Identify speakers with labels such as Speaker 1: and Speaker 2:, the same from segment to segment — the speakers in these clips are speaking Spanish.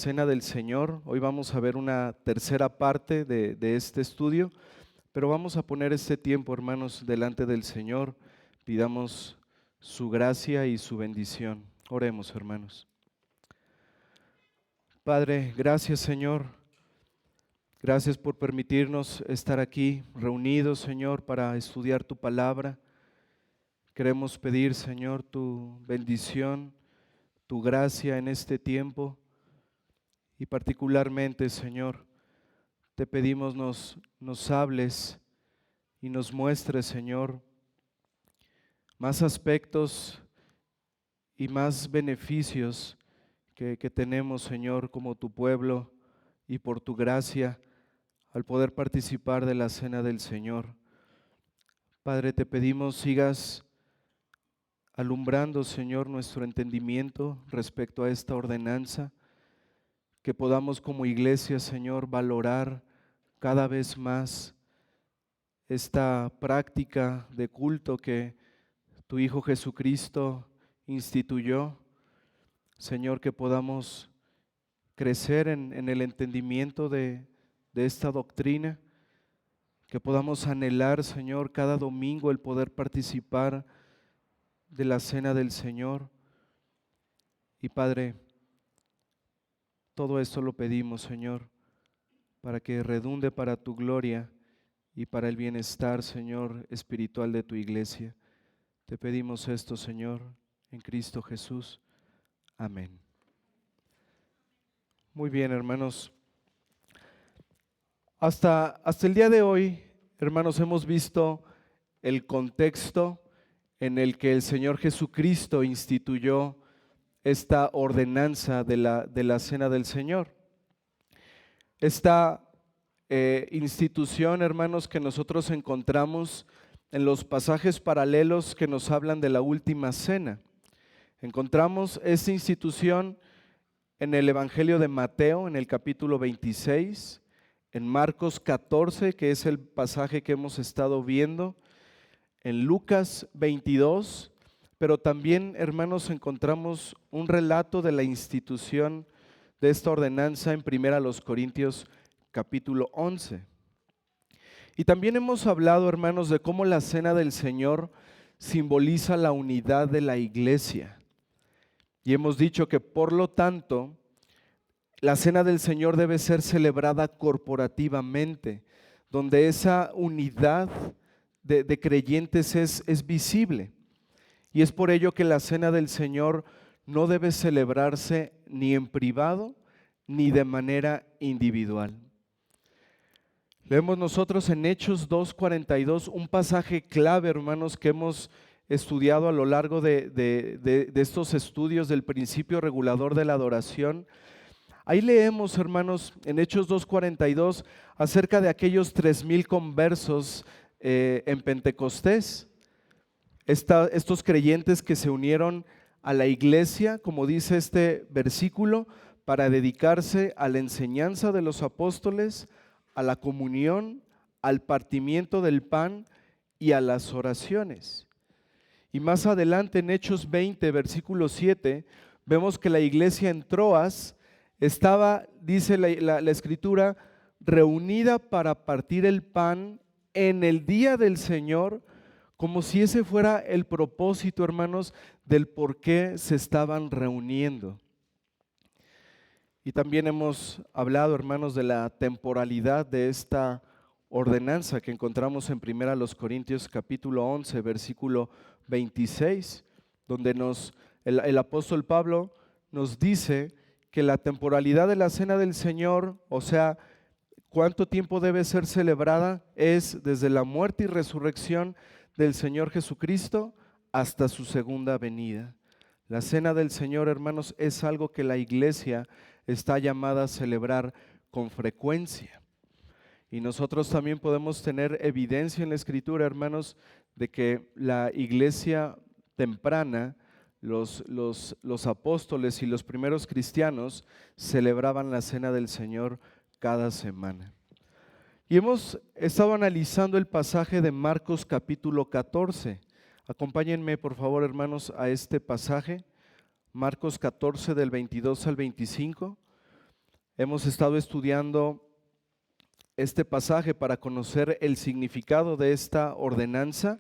Speaker 1: Cena del Señor. Hoy vamos a ver una tercera parte de este estudio, pero vamos a poner este tiempo, hermanos, delante del Señor. Pidamos su gracia y su bendición. Oremos, hermanos. Padre, gracias, Señor. Gracias por permitirnos estar aquí reunidos, Señor, para estudiar tu palabra. Queremos pedir, Señor, tu bendición, tu gracia en este tiempo. Y particularmente, Señor, te pedimos nos hables y nos muestres, Señor, más aspectos y más beneficios que tenemos, Señor, como tu pueblo y por tu gracia al poder participar de la cena del Señor. Padre, te pedimos sigas alumbrando, Señor, nuestro entendimiento respecto a esta ordenanza, que podamos como iglesia, Señor, valorar cada vez más esta práctica de culto que tu Hijo Jesucristo instituyó. Señor, que podamos crecer en el entendimiento de esta doctrina, que podamos anhelar, Señor, cada domingo el poder participar de la cena del Señor. Y Padre, todo esto lo pedimos, Señor, para que redunde para tu gloria y para el bienestar, Señor, espiritual de tu iglesia. Te pedimos esto, Señor, en Cristo Jesús. Amén. Muy bien, hermanos. Hasta el día de hoy, hermanos, hemos visto el contexto en el que el Señor Jesucristo instituyó esta ordenanza de la Cena del Señor. Esta institución, hermanos, que nosotros encontramos en los pasajes paralelos que nos hablan de la última cena. Encontramos esta institución en el Evangelio de Mateo, en el capítulo 26, en Marcos 14, que es el pasaje que hemos estado viendo, en Lucas 22, pero también, hermanos, encontramos un relato de la institución de esta ordenanza en 1 Corintios capítulo 11. Y también hemos hablado, hermanos, de cómo la cena del Señor simboliza la unidad de la iglesia. Y hemos dicho que, por lo tanto, la cena del Señor debe ser celebrada corporativamente, donde esa unidad de creyentes es visible. Y es por ello que la cena del Señor no debe celebrarse ni en privado ni de manera individual. Leemos nosotros en Hechos 2:42, un pasaje clave, hermanos, que hemos estudiado a lo largo de estos estudios del principio regulador de la adoración. Ahí leemos, hermanos, en Hechos 2:42 acerca de aquellos 3,000 conversos en Pentecostés. Estos creyentes que se unieron a la iglesia, como dice este versículo, para dedicarse a la enseñanza de los apóstoles, a la comunión, al partimiento del pan y a las oraciones. Y más adelante en Hechos 20, versículo 7, vemos que la iglesia en Troas estaba, dice la Escritura, reunida para partir el pan en el día del Señor, como si ese fuera el propósito, hermanos, del por qué se estaban reuniendo. Y también hemos hablado, hermanos, de la temporalidad de esta ordenanza que encontramos en 1 Corintios capítulo 11, versículo 26, donde el apóstol Pablo nos dice que la temporalidad de la cena del Señor, o sea, cuánto tiempo debe ser celebrada, es desde la muerte y resurrección del Señor Jesucristo hasta su segunda venida. La cena del Señor, hermanos, es algo que la iglesia está llamada a celebrar con frecuencia. Y nosotros también podemos tener evidencia en la Escritura, hermanos, de que la iglesia temprana, los apóstoles y los primeros cristianos celebraban la cena del Señor cada semana. Y hemos estado analizando el pasaje de Marcos capítulo 14. Acompáñenme, por favor, hermanos, a este pasaje, Marcos 14 del 22 al 25. Hemos estado estudiando este pasaje para conocer el significado de esta ordenanza,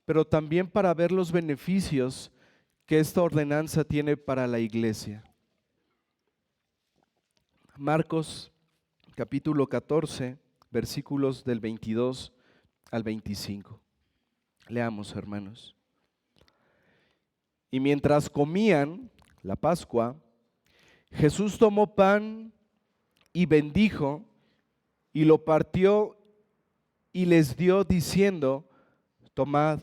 Speaker 1: pero también para ver los beneficios que esta ordenanza tiene para la iglesia. Marcos capítulo 14, versículos del 22 al 25. Leamos, hermanos. Y mientras comían la Pascua, Jesús tomó pan y bendijo y lo partió y les dio diciendo: tomad,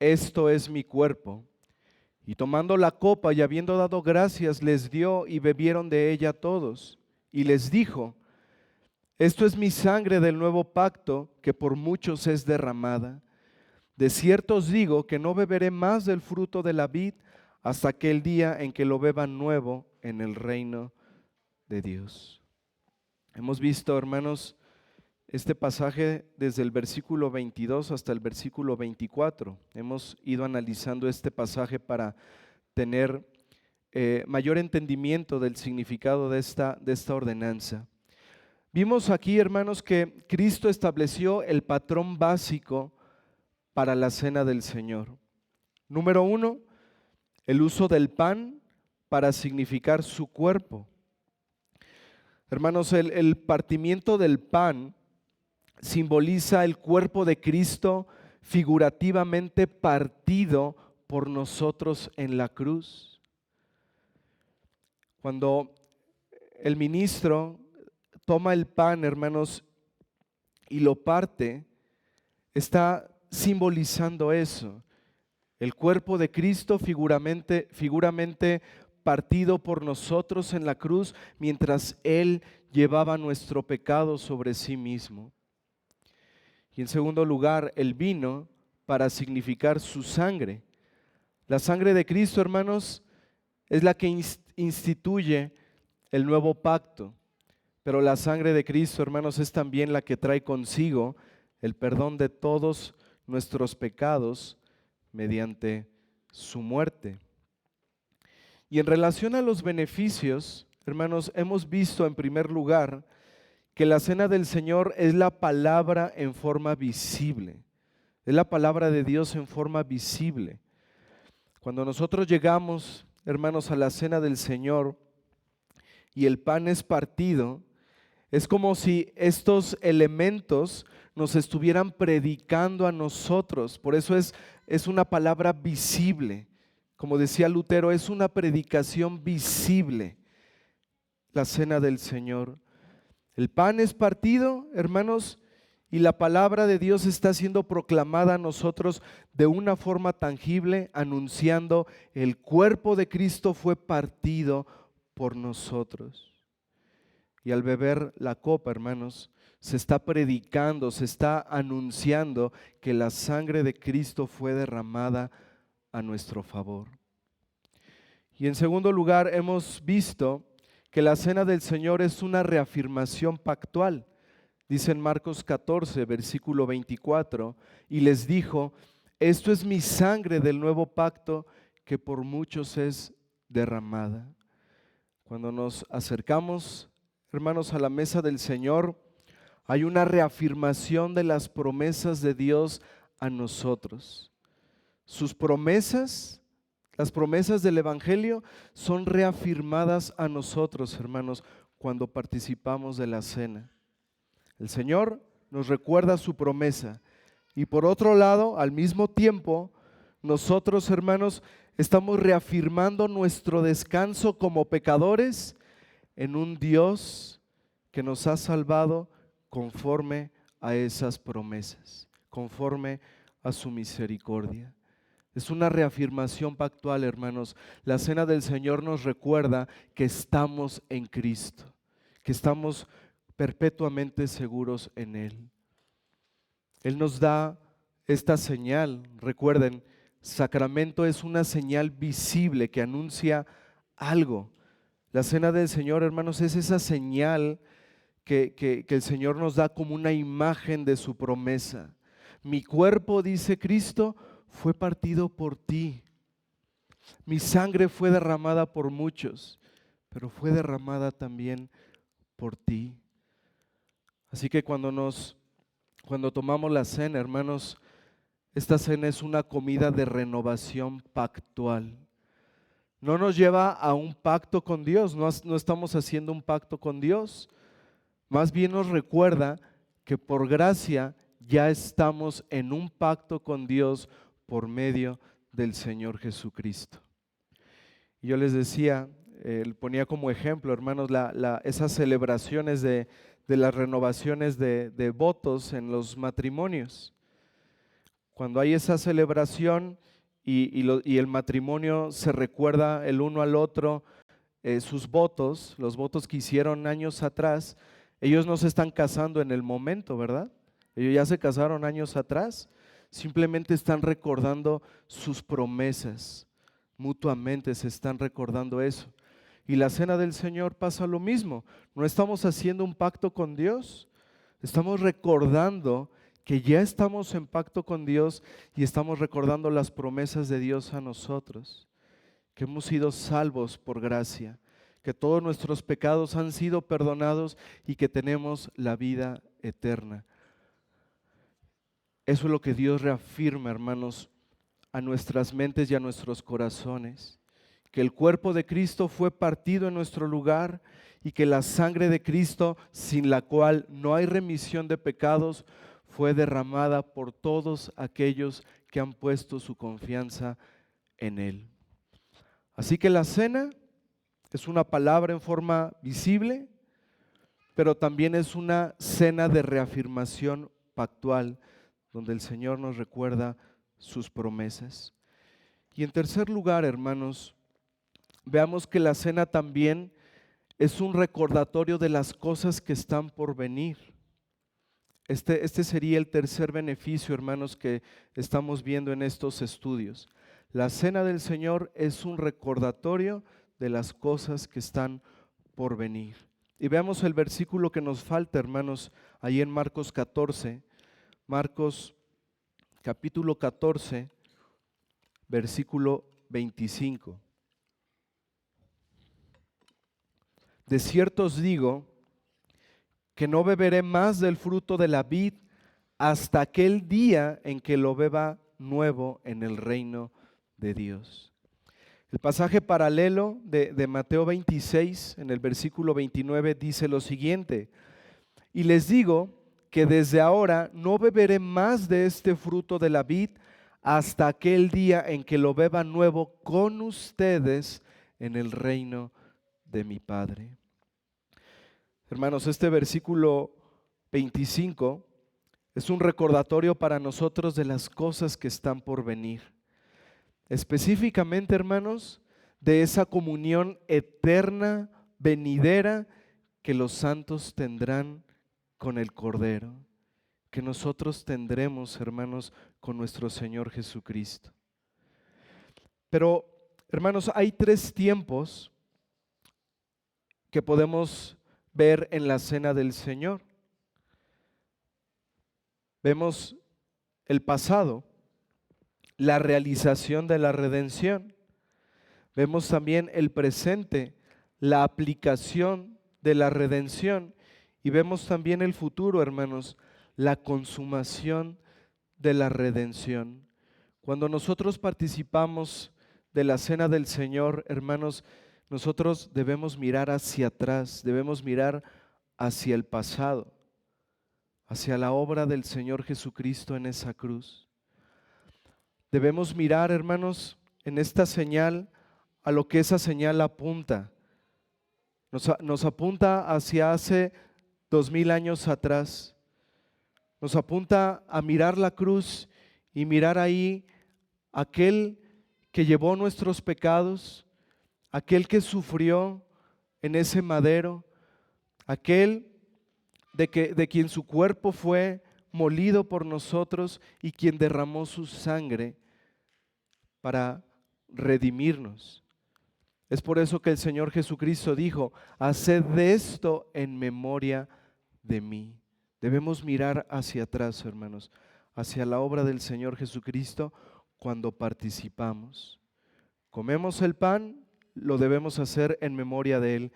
Speaker 1: esto es mi cuerpo. Y tomando la copa y habiendo dado gracias, les dio y bebieron de ella todos. Y les dijo: esto es mi sangre del nuevo pacto, que por muchos es derramada. De cierto os digo que no beberé más del fruto de la vid hasta aquel día en que lo beban nuevo en el reino de Dios. Hemos visto, hermanos, este pasaje desde el versículo 22 hasta el versículo 24. Hemos ido analizando este pasaje para tener mayor entendimiento del significado de esta ordenanza. Vimos aquí, hermanos, que Cristo estableció el patrón básico para la cena del Señor. Número 1, el uso del pan para significar su cuerpo. Hermanos, el partimiento del pan simboliza el cuerpo de Cristo figurativamente partido por nosotros en la cruz. Cuando el ministro toma el pan, hermanos, y lo parte, está simbolizando eso, el cuerpo de Cristo figuramente partido por nosotros en la cruz, mientras Él llevaba nuestro pecado sobre sí mismo. Y en segundo lugar, el vino para significar su sangre. La sangre de Cristo, hermanos, es la que instituye el nuevo pacto, pero la sangre de Cristo, hermanos, es también la que trae consigo el perdón de todos nuestros pecados mediante su muerte. Y en relación a los beneficios, hermanos, hemos visto en primer lugar que la cena del Señor es la palabra en forma visible, es la palabra de Dios en forma visible. Cuando nosotros llegamos, hermanos, a la cena del Señor y el pan es partido, es como si estos elementos nos estuvieran predicando a nosotros. Por eso es una palabra visible. Como decía Lutero, es una predicación visible, la cena del Señor. El pan es partido, hermanos, y la palabra de Dios está siendo proclamada a nosotros de una forma tangible, anunciando: el cuerpo de Cristo fue partido por nosotros. Y al beber la copa, hermanos, se está predicando, se está anunciando que la sangre de Cristo fue derramada a nuestro favor. Y en segundo lugar, hemos visto que la cena del Señor es una reafirmación pactual. Dice en Marcos 14, versículo 24, y les dijo: esto es mi sangre del nuevo pacto, que por muchos es derramada. Cuando nos acercamos, hermanos, a la mesa del Señor, hay una reafirmación de las promesas de Dios a nosotros. Sus promesas, las promesas del Evangelio, son reafirmadas a nosotros, hermanos, cuando participamos de la cena. El Señor nos recuerda su promesa y por otro lado, al mismo tiempo, nosotros, hermanos, estamos reafirmando nuestro descanso como pecadores en un Dios que nos ha salvado conforme a esas promesas, conforme a su misericordia. Es una reafirmación pactual, hermanos. La cena del Señor nos recuerda que estamos en Cristo, que estamos perpetuamente seguros en Él. Él nos da esta señal. Recuerden, sacramento es una señal visible que anuncia algo. La cena del Señor, hermanos, es esa señal que el Señor nos da como una imagen de su promesa. Mi cuerpo, dice Cristo, fue partido por ti. Mi sangre fue derramada por muchos, pero fue derramada también por ti. Así que cuando tomamos la cena, hermanos, esta cena es una comida de renovación pactual. No nos lleva a un pacto con Dios, no estamos haciendo un pacto con Dios. Más bien nos recuerda que por gracia ya estamos en un pacto con Dios por medio del Señor Jesucristo. Y yo les decía, ponía como ejemplo, hermanos, esas celebraciones de las renovaciones de votos en los matrimonios. Cuando hay esa celebración y el matrimonio se recuerda el uno al otro sus votos, los votos que hicieron años atrás, ellos no se están casando en el momento, ¿verdad? Ellos ya se casaron años atrás, simplemente están recordando sus promesas, mutuamente se están recordando eso. Y la cena del Señor pasa lo mismo, no estamos haciendo un pacto con Dios, estamos recordando que ya estamos en pacto con Dios y estamos recordando las promesas de Dios a nosotros, que hemos sido salvos por gracia, que todos nuestros pecados han sido perdonados y que tenemos la vida eterna. Eso es lo que Dios reafirma, hermanos, a nuestras mentes y a nuestros corazones, que el cuerpo de Cristo fue partido en nuestro lugar y que la sangre de Cristo, sin la cual no hay remisión de pecados, fue derramada por todos aquellos que han puesto su confianza en Él. Así que la cena es una palabra en forma visible, pero también es una cena de reafirmación pactual, donde el Señor nos recuerda sus promesas. Y en tercer lugar, hermanos, veamos que la cena también es un recordatorio de las cosas que están por venir. Este sería el tercer beneficio, hermanos, que estamos viendo en estos estudios. La cena del Señor es un recordatorio de las cosas que están por venir. Y veamos el versículo que nos falta, hermanos, ahí en Marcos 14. Marcos capítulo 14, versículo 25. De cierto os digo que no beberé más del fruto de la vid hasta aquel día en que lo beba nuevo en el reino de Dios. El pasaje paralelo de Mateo 26, en el versículo 29, dice lo siguiente: y les digo que desde ahora no beberé más de este fruto de la vid hasta aquel día en que lo beba nuevo con ustedes en el reino de mi Padre. Hermanos, este versículo 25 es un recordatorio para nosotros de las cosas que están por venir. Específicamente, hermanos, de esa comunión eterna, venidera, que los santos tendrán con el Cordero, que nosotros tendremos, hermanos, con nuestro Señor Jesucristo. Pero, hermanos, hay tres tiempos que podemos ver en la cena del Señor. Vemos el pasado, la realización de la redención. Vemos también el presente, la aplicación de la redención. Y vemos también el futuro, hermanos, la consumación de la redención. Cuando nosotros participamos de la cena del Señor, hermanos, nosotros debemos mirar hacia atrás, debemos mirar hacia el pasado, hacia la obra del Señor Jesucristo en esa cruz. Debemos mirar, hermanos, en esta señal a lo que esa señal apunta. Nos apunta hacia hace 2000 años atrás. Nos apunta a mirar la cruz y mirar ahí aquel que llevó nuestros pecados, aquel que sufrió en ese madero, aquel de quien su cuerpo fue molido por nosotros y quien derramó su sangre para redimirnos. Es por eso que el Señor Jesucristo dijo: haced de esto en memoria de mí. Debemos mirar hacia atrás, hermanos, hacia la obra del Señor Jesucristo cuando participamos. Comemos el pan, lo debemos hacer en memoria de Él,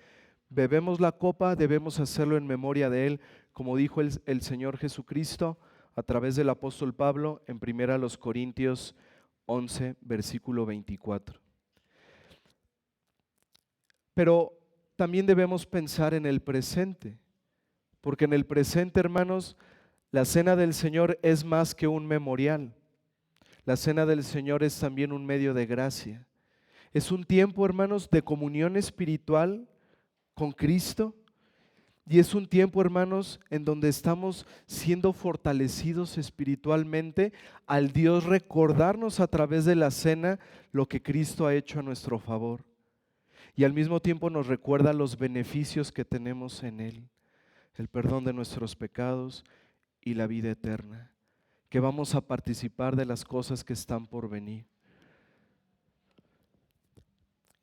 Speaker 1: bebemos la copa, debemos hacerlo en memoria de Él, como dijo el Señor Jesucristo a través del apóstol Pablo en 1 Corintios 11, versículo 24. Pero también debemos pensar en el presente, porque en el presente, hermanos, la cena del Señor es más que un memorial. La cena del Señor es también un medio de gracia. Es un tiempo, hermanos, de comunión espiritual con Cristo, y es un tiempo, hermanos, en donde estamos siendo fortalecidos espiritualmente al Dios recordarnos a través de la cena lo que Cristo ha hecho a nuestro favor. Y al mismo tiempo nos recuerda los beneficios que tenemos en Él, el perdón de nuestros pecados y la vida eterna, que vamos a participar de las cosas que están por venir.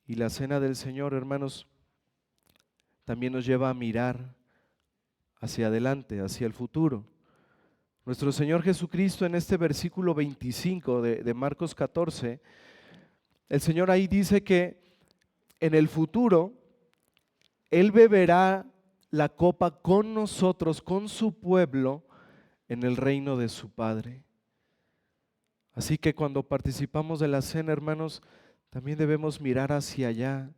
Speaker 1: Y la cena del Señor, hermanos, también nos lleva a mirar hacia adelante, hacia el futuro. Nuestro Señor Jesucristo en este versículo 25 de Marcos 14, el Señor ahí dice que en el futuro Él beberá la copa con nosotros, con su pueblo, en el reino de su Padre. Así que cuando participamos de la cena, hermanos, también debemos mirar hacia allá,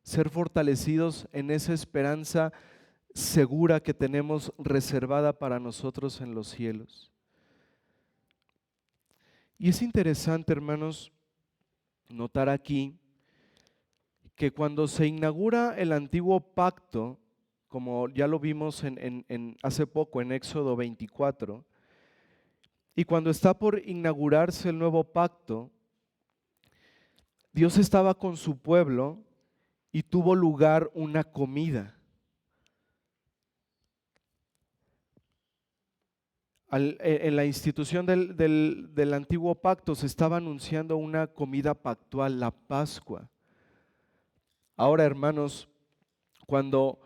Speaker 1: ser fortalecidos en esa esperanza segura que tenemos reservada para nosotros en los cielos. Y es interesante, hermanos, notar aquí que cuando se inaugura el antiguo pacto, como ya lo vimos hace poco en Éxodo 24, y cuando está por inaugurarse el nuevo pacto, Dios estaba con su pueblo y tuvo lugar una comida. En la institución del antiguo pacto se estaba anunciando una comida pactual, la Pascua. Ahora, hermanos, cuando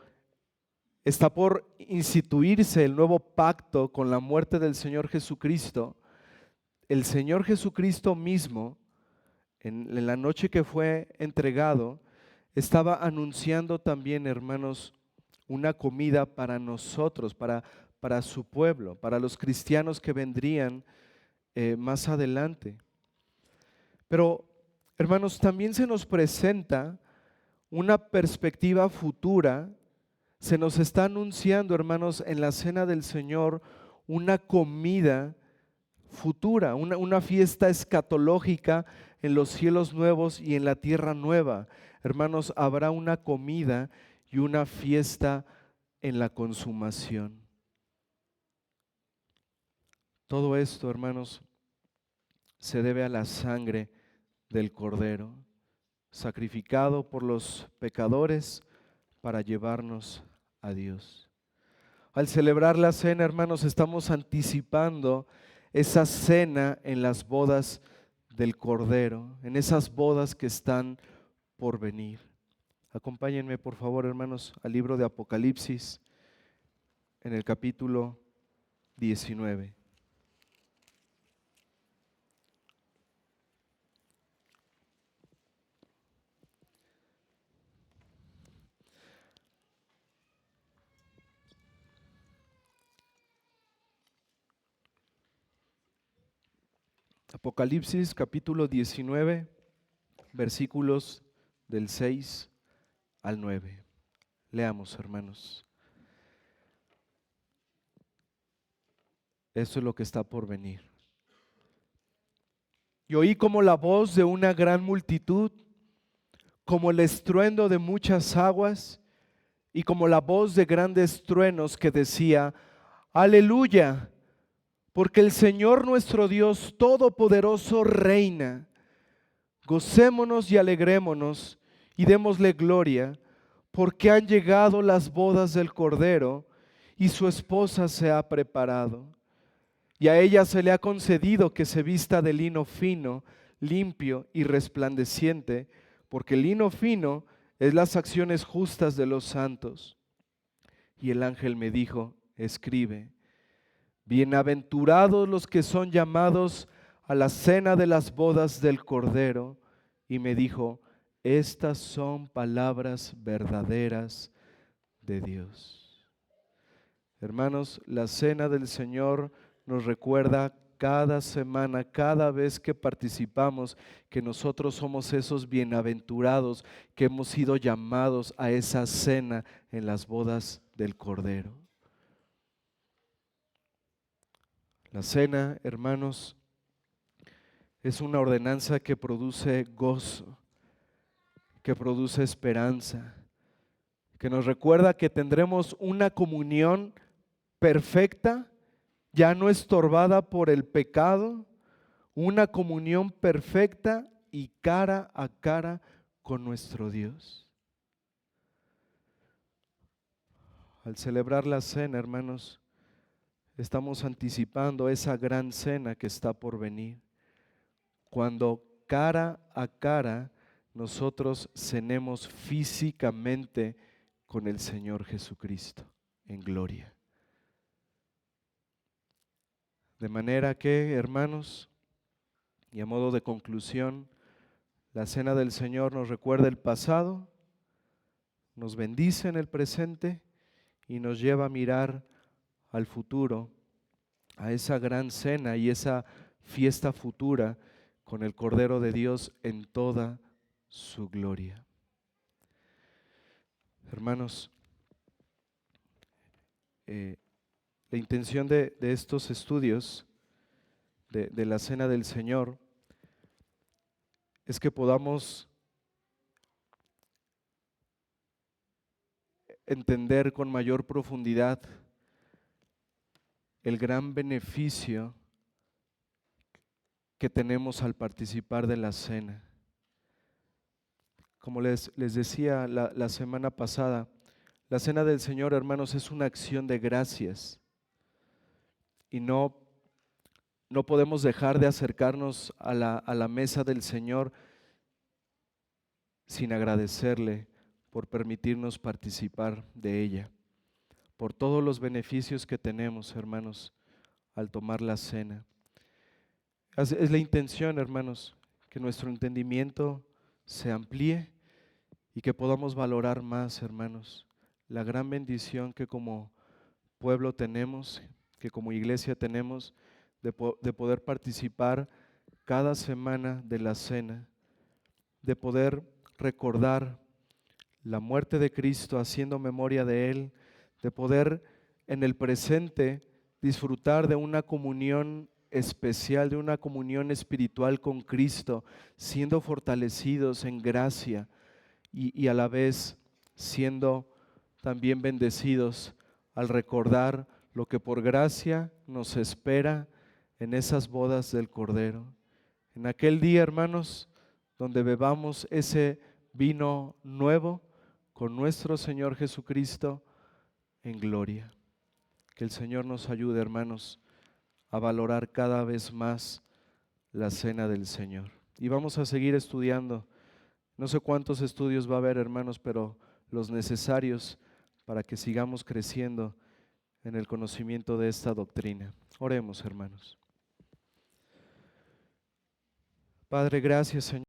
Speaker 1: está por instituirse el nuevo pacto con la muerte del Señor Jesucristo, el Señor Jesucristo mismo, en la noche que fue entregado, estaba anunciando también, hermanos, una comida para nosotros, para su pueblo, para los cristianos que vendrían más adelante. Pero, hermanos, también se nos presenta una perspectiva futura. Se nos está anunciando, hermanos, en la cena del Señor una comida futura, una fiesta escatológica en los cielos nuevos y en la tierra nueva. Hermanos, habrá una comida y una fiesta en la consumación. Todo esto, hermanos, se debe a la sangre del Cordero, sacrificado por los pecadores para llevarnos a Dios. Al celebrar la cena, hermanos, estamos anticipando esa cena en las bodas del Cordero, en esas bodas que están por venir. Acompáñenme, por favor, hermanos, al libro de Apocalipsis, en el capítulo 19. Apocalipsis capítulo 19, versículos del 6 al 9. Leamos, hermanos. Eso es lo que está por venir. Y oí como la voz de una gran multitud, como el estruendo de muchas aguas y como la voz de grandes truenos que decía: Aleluya, porque el Señor nuestro Dios Todopoderoso reina. Gocémonos y alegrémonos y démosle gloria, porque han llegado las bodas del Cordero y su esposa se ha preparado. Y a ella se le ha concedido que se vista de lino fino, limpio y resplandeciente, porque el lino fino es las acciones justas de los santos. Y el ángel me dijo: escribe, bienaventurados los que son llamados a la cena de las bodas del Cordero. Y me dijo: estas son palabras verdaderas de Dios. Hermanos, la cena del Señor nos recuerda cada semana, cada vez que participamos, que nosotros somos esos bienaventurados que hemos sido llamados a esa cena en las bodas del Cordero. La cena, hermanos, es una ordenanza que produce gozo, que produce esperanza, que nos recuerda que tendremos una comunión perfecta, ya no estorbada por el pecado, una comunión perfecta y cara a cara con nuestro Dios. Al celebrar la cena, hermanos, estamos anticipando esa gran cena que está por venir, cuando cara a cara nosotros cenemos físicamente con el Señor Jesucristo en gloria. De manera que, hermanos, y a modo de conclusión, la cena del Señor nos recuerda el pasado, nos bendice en el presente y nos lleva a mirar al futuro, a esa gran cena y esa fiesta futura con el Cordero de Dios en toda su gloria. Hermanos, la intención de estos estudios de la cena del Señor es que podamos entender con mayor profundidad el gran beneficio que tenemos al participar de la cena. Como les decía la semana pasada, la cena del Señor, hermanos, es una acción de gracias y no podemos dejar de acercarnos a la mesa del Señor sin agradecerle por permitirnos participar de ella, por todos los beneficios que tenemos, hermanos, al tomar la cena. Es la intención, hermanos, que nuestro entendimiento se amplíe y que podamos valorar más, hermanos, la gran bendición que como pueblo tenemos, que como iglesia tenemos, de poder participar cada semana de la cena, de poder recordar la muerte de Cristo haciendo memoria de Él, de poder en el presente disfrutar de una comunión especial, de una comunión espiritual con Cristo, siendo fortalecidos en gracia y a la vez siendo también bendecidos al recordar lo que por gracia nos espera en esas bodas del Cordero. En aquel día, hermanos, donde bebamos ese vino nuevo con nuestro Señor Jesucristo en gloria. Que el Señor nos ayude, hermanos, a valorar cada vez más la cena del Señor. Y vamos a seguir estudiando. No sé cuántos estudios va a haber, hermanos, pero los necesarios para que sigamos creciendo en el conocimiento de esta doctrina. Oremos, hermanos. Padre, gracias, Señor.